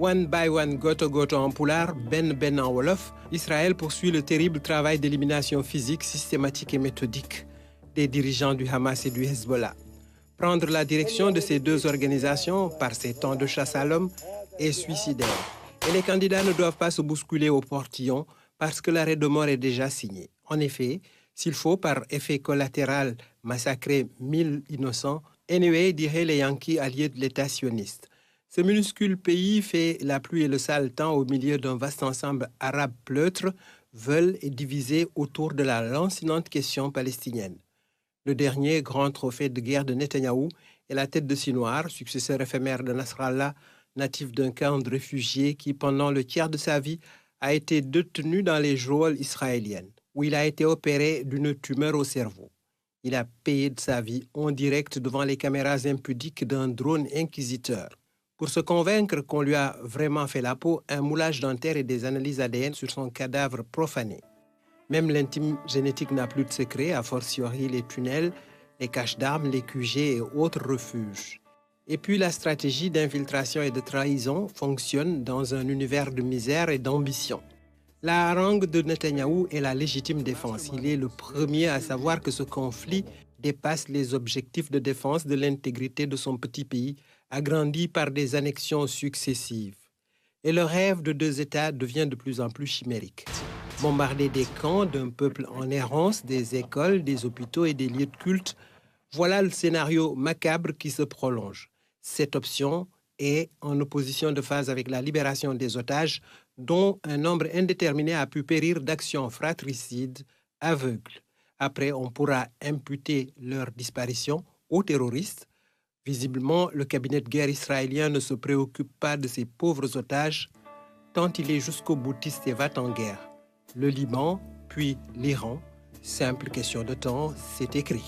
One by one, goto goto en pulaar, ben ben en wolof, Israël poursuit le terrible travail d'élimination physique, systématique et méthodique des dirigeants du Hamas et du Hezbollah. Prendre la direction de ces deux organisations par ces temps de chasse à l'homme est suicidaire. Et les candidats ne doivent pas se bousculer au portillon parce que l'arrêt de mort est déjà signé. En effet, s'il faut, par effet collatéral, massacrer 1000 innocents, anyway, diraient les Yankees alliés de l'État sioniste. Ce minuscule pays fait la pluie et le sale temps au milieu d'un vaste ensemble arabe pleutre, veulent et divisé autour de la lancinante question palestinienne. Le dernier grand trophée de guerre de Netanyahou est la tête de Sinoir, successeur éphémère de Nasrallah, natif d'un camp de réfugiés qui, pendant le tiers de sa vie, a été détenu dans les geôles israéliennes, où il a été opéré d'une tumeur au cerveau. Il a payé de sa vie en direct devant les caméras impudiques d'un drone inquisiteur. Pour se convaincre qu'on lui a vraiment fait la peau, un moulage dentaire et des analyses ADN sur son cadavre profané. Même l'intime génétique n'a plus de secret, a fortiori les tunnels, les caches d'armes, les QG et autres refuges. Et puis la stratégie d'infiltration et de trahison fonctionne dans un univers de misère et d'ambition. La harangue de Netanyahou est la légitime défense. Il est le premier à savoir que ce conflit dépasse les objectifs de défense de l'intégrité de son petit pays, agrandi par des annexions successives. Et le rêve de deux États devient de plus en plus chimérique. Bombarder des camps d'un peuple en errance, des écoles, des hôpitaux et des lieux de culte, voilà le scénario macabre qui se prolonge. Cette option est en opposition de phase avec la libération des otages, dont un nombre indéterminé a pu périr d'actions fratricides aveugles. Après, on pourra imputer leur disparition aux terroristes. Visiblement, le cabinet de guerre israélien ne se préoccupe pas de ces pauvres otages, tant il est jusqu'au boutiste et va en guerre. Le Liban, puis l'Iran, simple question de temps, c'est écrit.